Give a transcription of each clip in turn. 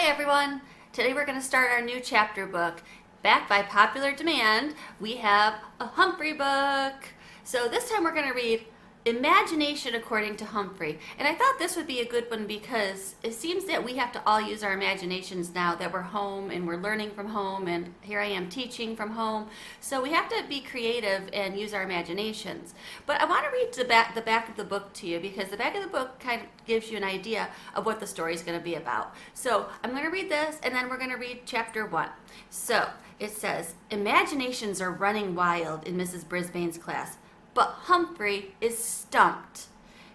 Hi everyone! Today we're going to start our new chapter book. Backed by popular demand, we have a Humphrey book. So this time we're going to read Imagination According to Humphrey. And I thought this would be a good one because it seems that we have to all use our imaginations now that we're home and we're learning from home, and here I am teaching from home. So we have to be creative and use our imaginations. But I want to read the back of the book to you because the back of the book kind of gives you an idea of what the story is going to be about. So I'm going to read this and then we're going to read chapter 1. So it says, imaginations are running wild in Mrs. Brisbane's class. But Humphrey is stumped.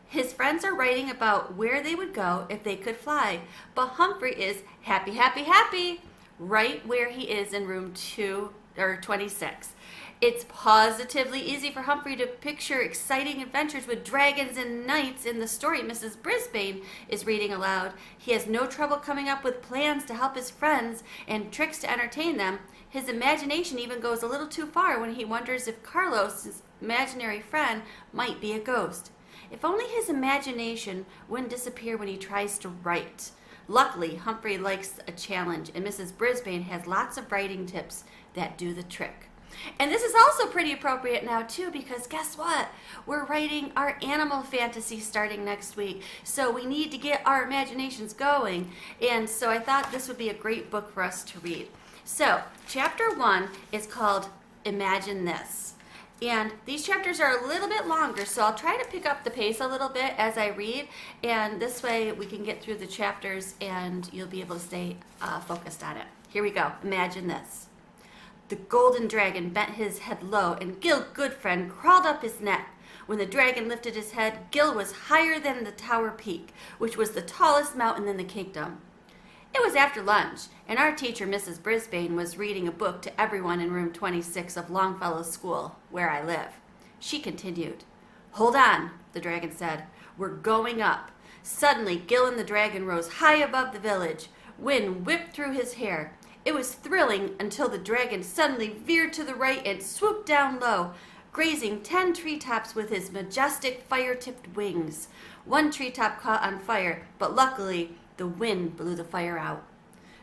His friends are writing about where they would go if they could fly. But Humphrey is happy, happy, happy, right where he is in room 26. It's positively easy for Humphrey to picture exciting adventures with dragons and knights in the story Mrs. Brisbane is reading aloud. He has no trouble coming up with plans to help his friends and tricks to entertain them. His imagination even goes a little too far when he wonders if Carlos, his imaginary friend, might be a ghost. If only his imagination wouldn't disappear when he tries to write. Luckily, Humphrey likes a challenge, and Mrs. Brisbane has lots of writing tips that do the trick. And this is also pretty appropriate now too, because guess what? We're writing our animal fantasy starting next week. So we need to get our imaginations going. And so I thought this would be a great book for us to read. So chapter 1 is called Imagine This. And these chapters are a little bit longer, so I'll try to pick up the pace a little bit as I read, and this way we can get through the chapters and you'll be able to stay focused on it. Here we go. Imagine this. The golden dragon bent his head low, and Gil Goodfriend crawled up his neck. When the dragon lifted his head, Gil was higher than the tower peak, which was the tallest mountain in the kingdom. It was after lunch, and our teacher, Mrs. Brisbane, was reading a book to everyone in room 26 of Longfellow's school, where I live. She continued. Hold on, the dragon said. We're going up. Suddenly, Gil and the dragon rose high above the village. Wind whipped through his hair. It was thrilling until the dragon suddenly veered to the right and swooped down low, grazing 10 treetops with his majestic fire-tipped wings. One treetop caught on fire, but luckily, the wind blew the fire out.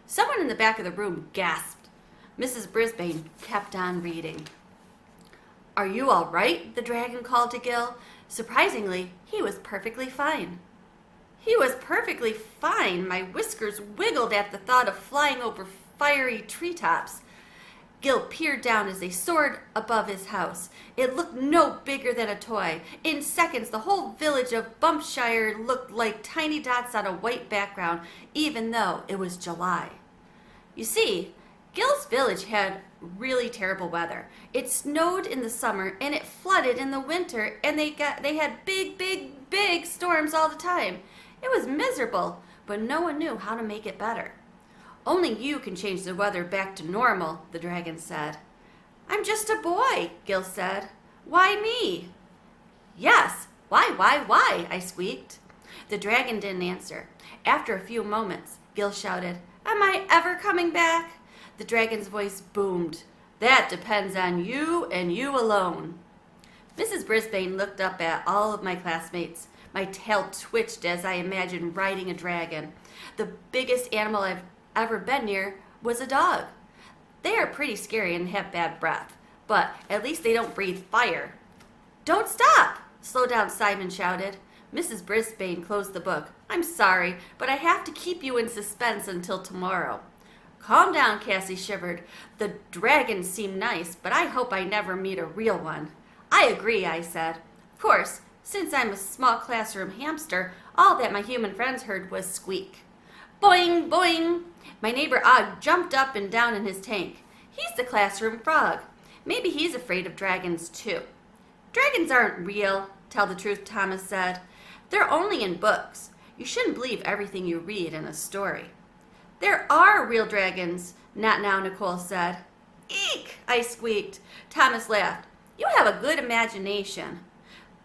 Someone in the back of the room gasped. Mrs. Brisbane kept on reading. Are you all right? The dragon called to Gil. Surprisingly, he was perfectly fine. He was perfectly fine. My whiskers wiggled at the thought of flying over fiery treetops. Gil peered down as they soared above his house. It looked no bigger than a toy. In seconds, the whole village of Bumpshire looked like tiny dots on a white background, even though it was July. You see, Gil's village had really terrible weather. It snowed in the summer and it flooded in the winter, and they had big storms all the time. It was miserable, but no one knew how to make it better. Only you can change the weather back to normal, the dragon said. I'm just a boy, Gil said. Why me? Yes, why, I squeaked. The dragon didn't answer. After a few moments, Gil shouted, Am I ever coming back? The dragon's voice boomed. That depends on you and you alone. Mrs. Brisbane looked up at all of my classmates. My tail twitched as I imagined riding a dragon. The biggest animal I've ever been near was a dog. They are pretty scary and have bad breath, but at least they don't breathe fire. Don't stop! Slow down, Simon shouted. Mrs. Brisbane closed the book. I'm sorry, but I have to keep you in suspense until tomorrow. Calm down, Cassie shivered. The dragons seem nice, but I hope I never meet a real one. I agree, I said. Of course, since I'm a small classroom hamster, all that my human friends heard was squeak. Boing, boing! My neighbor Og jumped up and down in his tank. He's the classroom frog. Maybe he's afraid of dragons too. Dragons aren't real, tell the truth, Thomas said. They're only in books. You shouldn't believe everything you read in a story. There are real dragons, not now, Nicole said. Eek, I squeaked. Thomas laughed. You have a good imagination.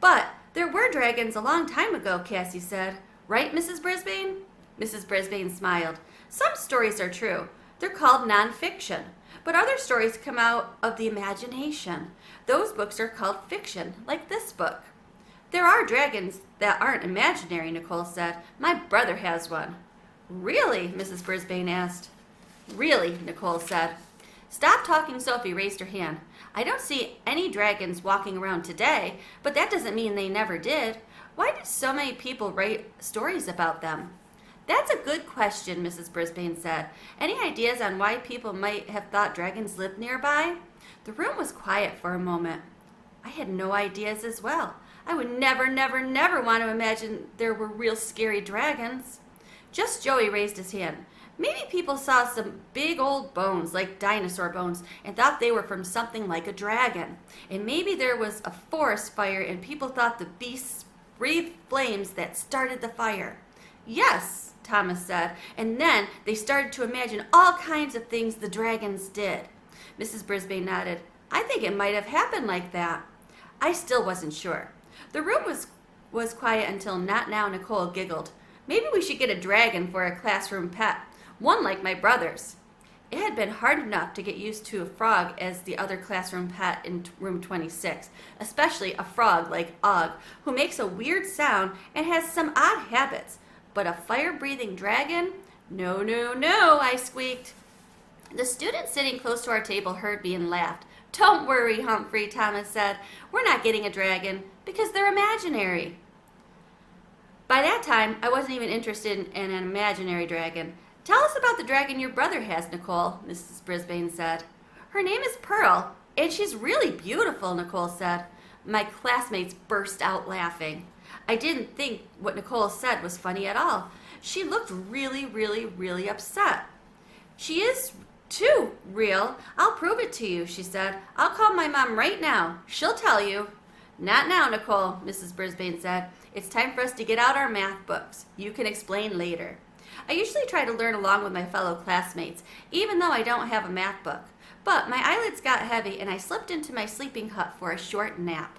But there were dragons a long time ago, Cassie said. Right, Mrs. Brisbane? Mrs. Brisbane smiled. Some stories are true. They're called nonfiction. But other stories come out of the imagination. Those books are called fiction, like this book. There are dragons that aren't imaginary, Nicole said. My brother has one. Really? Mrs. Brisbane asked. Really, Nicole said. Stop talking, Sophie raised her hand. I don't see any dragons walking around today, but that doesn't mean they never did. Why did so many people write stories about them? That's a good question, Mrs. Brisbane said. Any ideas on why people might have thought dragons lived nearby? The room was quiet for a moment. I had no ideas as well. I would never want to imagine there were real scary dragons. Just Joey raised his hand. Maybe people saw some big old bones, like dinosaur bones, and thought they were from something like a dragon. And maybe there was a forest fire and people thought the beasts breathed flames that started the fire. Yes, Thomas said, and then they started to imagine all kinds of things the dragons did. Mrs. Brisbane nodded. I think it might have happened like that. I still wasn't sure. The room was quiet until Not Now Nicole giggled. Maybe we should get a dragon for a classroom pet. One like my brother's. It had been hard enough to get used to a frog as the other classroom pet in room 26, especially a frog like Og, who makes a weird sound and has some odd habits. But a fire-breathing dragon? No, I squeaked. The student sitting close to our table heard me and laughed. Don't worry, Humphrey, Thomas said. We're not getting a dragon because they're imaginary. By that time, I wasn't even interested in an imaginary dragon. Tell us about the dragon your brother has, Nicole, Mrs. Brisbane said. Her name is Pearl, and she's really beautiful, Nicole said. My classmates burst out laughing. I didn't think what Nicole said was funny at all. She looked really upset. She is, too, real. I'll prove it to you, she said. I'll call my mom right now. She'll tell you. Not now, Nicole, Mrs. Brisbane said. It's time for us to get out our math books. You can explain later. I usually try to learn along with my fellow classmates, even though I don't have a math book. But my eyelids got heavy and I slipped into my sleeping hut for a short nap.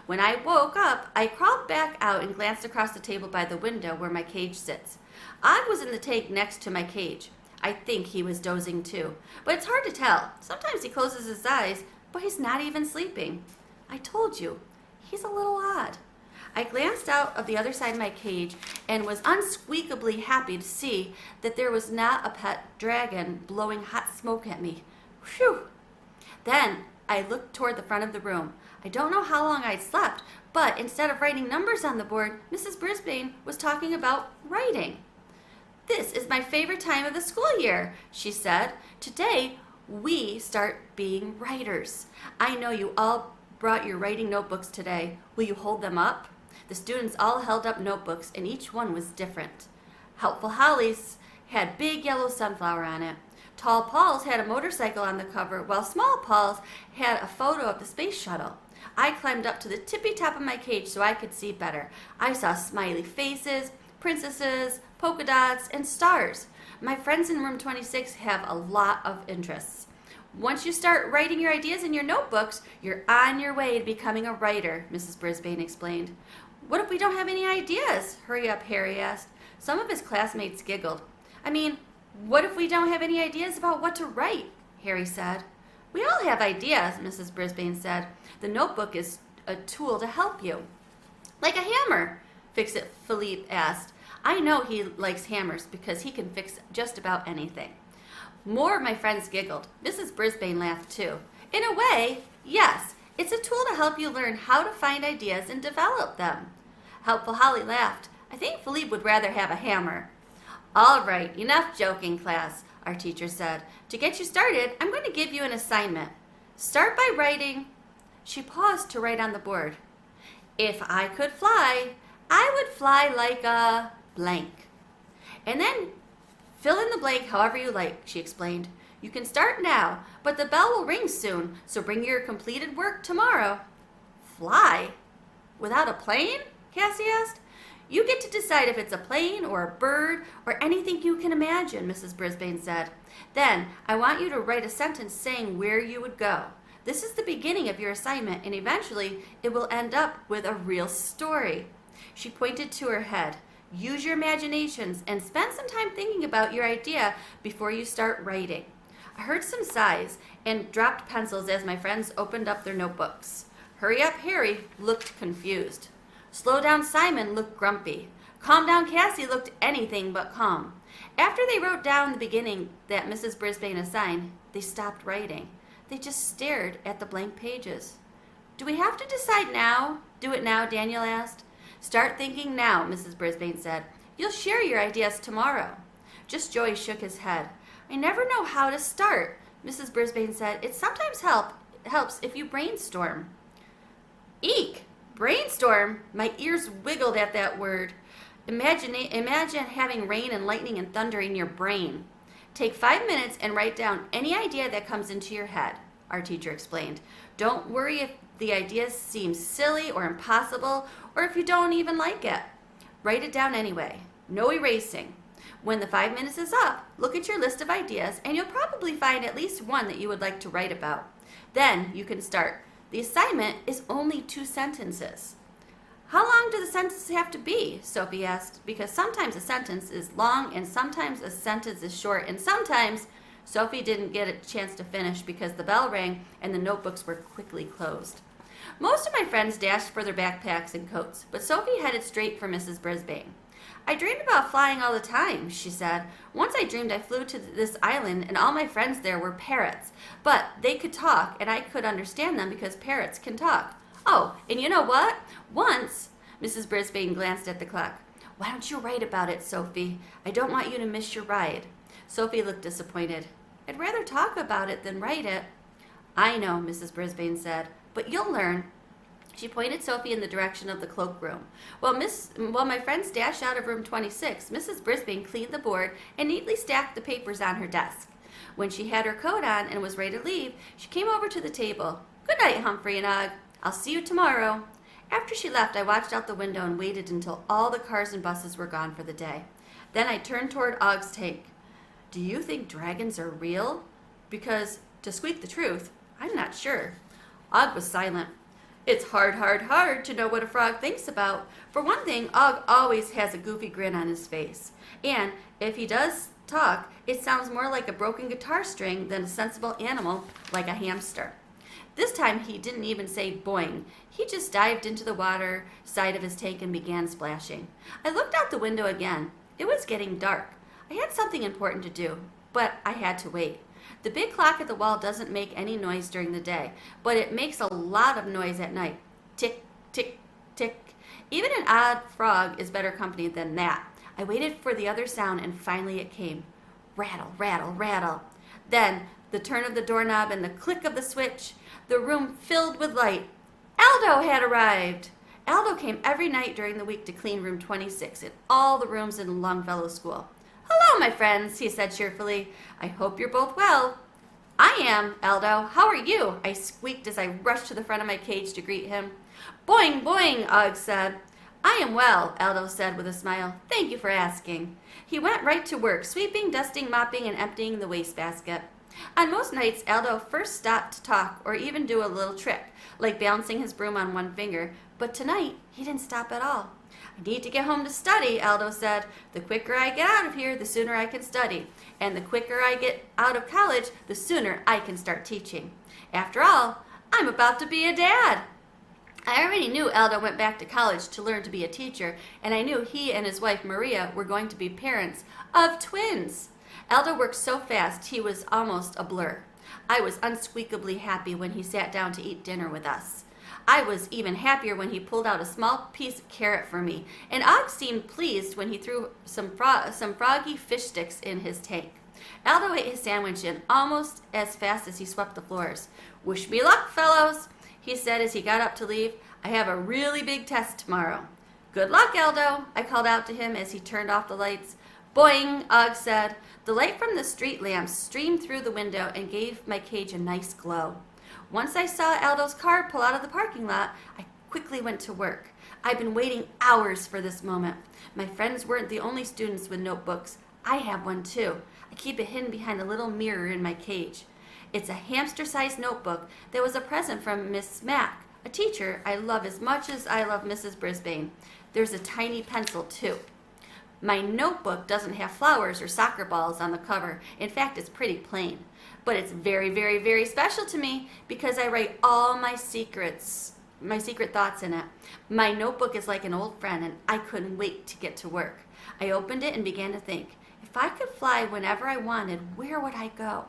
When I woke up, I crawled back out and glanced across the table by the window where my cage sits. Og was in the tank next to my cage. I think he was dozing too, but it's hard to tell. Sometimes he closes his eyes, but he's not even sleeping. I told you, he's a little odd. I glanced out of the other side of my cage and was unsqueakably happy to see that there was not a pet dragon blowing hot smoke at me. Phew! Then I looked toward the front of the room. I don't know how long I'd slept, but instead of writing numbers on the board, Mrs. Brisbane was talking about writing. This is my favorite time of the school year, she said. Today, we start being writers. I know you all brought your writing notebooks today. Will you hold them up? The students all held up notebooks, and each one was different. Helpful Holly's had big yellow sunflower on it. Tall Paul's had a motorcycle on the cover, while Small Paul's had a photo of the space shuttle. I climbed up to the tippy top of my cage so I could see better. I saw smiley faces, princesses, polka dots, and stars. My friends in room 26 have a lot of interests. Once you start writing your ideas in your notebooks, you're on your way to becoming a writer, Mrs. Brisbane explained. What if we don't have any ideas? Hurry up, Harry asked. Some of his classmates giggled. What if we don't have any ideas about what to write? Harry said. We all have ideas, Mrs. Brisbane said. The notebook is a tool to help you. Like a hammer, Fix-It Philippe asked. I know he likes hammers because he can fix just about anything. More of my friends giggled. Mrs. Brisbane laughed too. In a way, yes, it's a tool to help you learn how to find ideas and develop them. Helpful Holly laughed. I think Philippe would rather have a hammer. All right, enough joking, class, our teacher said. To get you started, I'm going to give you an assignment. Start by writing. She paused to write on the board. If I could fly, I would fly like a blank. And then fill in the blank however you like, she explained. You can start now, but the bell will ring soon, so bring your completed work tomorrow. Fly? Without a plane? Cassie asked. You get to decide if it's a plane or a bird or anything you can imagine, Mrs. Brisbane said. Then I want you to write a sentence saying where you would go. This is the beginning of your assignment, and eventually it will end up with a real story. She pointed to her head. Use your imaginations and spend some time thinking about your idea before you start writing. I heard some sighs and dropped pencils as my friends opened up their notebooks. Hurry Up Harry looked confused. Slow Down Simon looked grumpy. Calm Down Cassie looked anything but calm. After they wrote down the beginning that Mrs. Brisbane assigned, they stopped writing. They just stared at the blank pages. Do we have to decide now? Do it now, Daniel asked. Start thinking now, Mrs. Brisbane said. You'll share your ideas tomorrow. Just Joey shook his head. I never know how to start, Mrs. Brisbane said. It sometimes helps if you brainstorm. Eek! Brainstorm? My ears wiggled at that word. Imagine having rain and lightning and thunder in your brain. Take 5 minutes and write down any idea that comes into your head, our teacher explained. Don't worry if the idea seems silly or impossible, or if you don't even like it. Write it down anyway. No erasing. When the 5 minutes is up, look at your list of ideas, and you'll probably find at least one that you would like to write about. Then you can start. The assignment is only 2 sentences. How long do the sentences have to be? Sophie asked, because sometimes a sentence is long and sometimes a sentence is short, and sometimes Sophie didn't get a chance to finish because the bell rang and the notebooks were quickly closed. Most of my friends dashed for their backpacks and coats, but Sophie headed straight for Mrs. Brisbane. I dreamed about flying all the time, she said. Once I dreamed I flew to this island and all my friends there were parrots, but they could talk and I could understand them because parrots can talk. Oh, and you know what? Once, Mrs. Brisbane glanced at the clock. Why don't you write about it, Sophie? I don't want you to miss your ride. Sophie looked disappointed. I'd rather talk about it than write it. I know, Mrs. Brisbane said, but you'll learn. She pointed Sophie in the direction of the cloakroom. While my friends dashed out of room 26, Mrs. Brisbane cleaned the board and neatly stacked the papers on her desk. When she had her coat on and was ready to leave, she came over to the table. Good night, Humphrey and Og. I'll see you tomorrow. After she left, I watched out the window and waited until all the cars and buses were gone for the day. Then I turned toward Og's tank. Do you think dragons are real? Because, to squeak the truth, I'm not sure. Og was silent. It's hard to know what a frog thinks about. For one thing, Og always has a goofy grin on his face. And if he does talk, it sounds more like a broken guitar string than a sensible animal like a hamster. This time he didn't even say boing. He just dived into the water side of his tank and began splashing. I looked out the window again. It was getting dark. I had something important to do, but I had to wait. The big clock at the wall doesn't make any noise during the day, but it makes a lot of noise at night. Tick, tick, tick. Even an odd frog is better company than that. I waited for the other sound, and finally it came. Rattle, rattle, rattle. Then the turn of the doorknob and the click of the switch. The room filled with light. Aldo had arrived. Aldo came every night during the week to clean room 26 and all the rooms in Longfellow School. Hello, my friends, he said cheerfully. I hope you're both well. I am, Aldo. How are you? I squeaked as I rushed to the front of my cage to greet him. Boing, boing, Og said. I am well, Aldo said with a smile. Thank you for asking. He went right to work, sweeping, dusting, mopping, and emptying the wastebasket. On most nights, Aldo first stopped to talk or even do a little trick, like balancing his broom on one finger, but tonight he didn't stop at all. I need to get home to study, Aldo said. The quicker I get out of here, the sooner I can study. And the quicker I get out of college, the sooner I can start teaching. After all, I'm about to be a dad. I already knew Aldo went back to college to learn to be a teacher, and I knew he and his wife Maria were going to be parents of twins. Aldo worked so fast he was almost a blur. I was unspeakably happy when he sat down to eat dinner with us. I was even happier when he pulled out a small piece of carrot for me, and Og seemed pleased when he threw some froggy fish sticks in his tank. Aldo ate his sandwich in almost as fast as he swept the floors. Wish me luck, fellows, he said as he got up to leave. I have a really big test tomorrow. Good luck, Aldo, I called out to him as he turned off the lights. Boing, Og said. The light from the street lamps streamed through the window and gave my cage a nice glow. Once I saw Aldo's car pull out of the parking lot, I quickly went to work. I've been waiting hours for this moment. My friends weren't the only students with notebooks. I have one too. I keep it hidden behind a little mirror in my cage. It's a hamster-sized notebook that was a present from Miss Mack, a teacher I love as much as I love Mrs. Brisbane. There's a tiny pencil too. My notebook doesn't have flowers or soccer balls on the cover. In fact, it's pretty plain. But it's very, very, very special to me because I write all my secret thoughts in it. My notebook is like an old friend, and I couldn't wait to get to work. I opened it and began to think. If I could fly whenever I wanted, where would I go?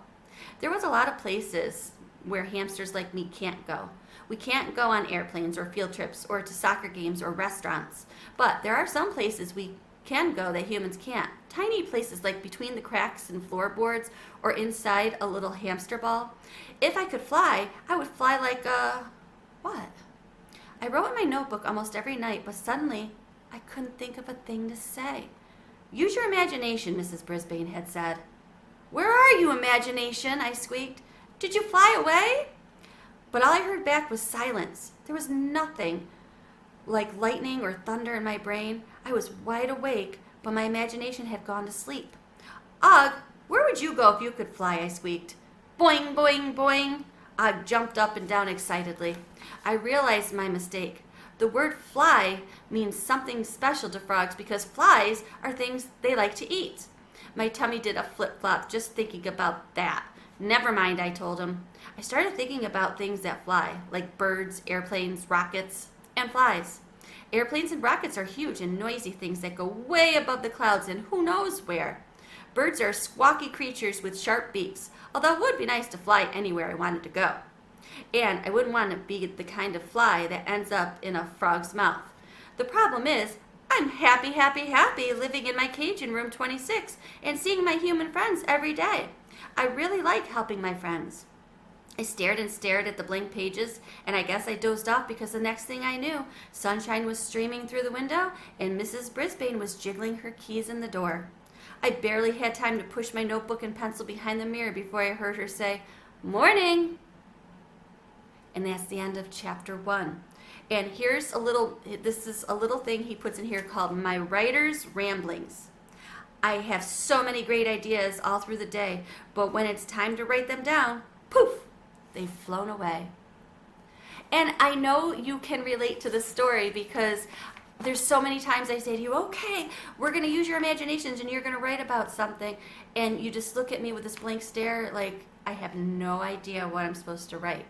There was a lot of places where hamsters like me can't go. We can't go on airplanes or field trips or to soccer games or restaurants. But there are some places we can go that humans can't. Tiny places like between the cracks in floorboards or inside a little hamster ball. If I could fly, I would fly like a... what? I wrote in my notebook almost every night, but suddenly I couldn't think of a thing to say. Use your imagination, Mrs. Brisbane had said. Where are you, imagination? I squeaked. Did you fly away? But all I heard back was silence. There was nothing like lightning or thunder in my brain. I was wide awake, but my imagination had gone to sleep. Ugh, where would you go if you could fly? I squeaked. Boing, boing, boing. Ugh jumped up and down excitedly. I realized my mistake. The word fly means something special to frogs because flies are things they like to eat. My tummy did a flip-flop just thinking about that. Never mind, I told him. I started thinking about things that fly, like birds, airplanes, rockets, and flies. Airplanes and rockets are huge and noisy things that go way above the clouds and who knows where. Birds are squawky creatures with sharp beaks, although it would be nice to fly anywhere I wanted to go. And I wouldn't want to be the kind of fly that ends up in a frog's mouth. The problem is, I'm happy, happy, happy living in my cage in room 26 and seeing my human friends every day. I really like helping my friends. I stared and stared at the blank pages, and I guess I dozed off because the next thing I knew, sunshine was streaming through the window and Mrs. Brisbane was jiggling her keys in the door. I barely had time to push my notebook and pencil behind the mirror before I heard her say, "Morning!" And that's the end of chapter 1. And this is a little thing he puts in here called My Writer's Ramblings. I have so many great ideas all through the day, but when it's time to write them down, poof, they've flown away. And I know you can relate to this story because there's so many times I say to you, okay, we're going to use your imaginations and you're going to write about something. And you just look at me with this blank stare like I have no idea what I'm supposed to write.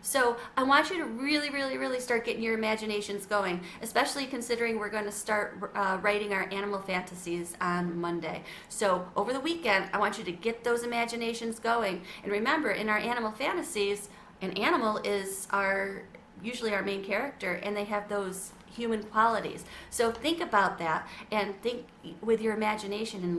So I want you to really, really, really start getting your imaginations going, especially considering we're going to start writing our animal fantasies on Monday. So over the weekend, I want you to get those imaginations going. And remember, in our animal fantasies, an animal is usually our main character, and they have those human qualities. So think about that and think with your imagination and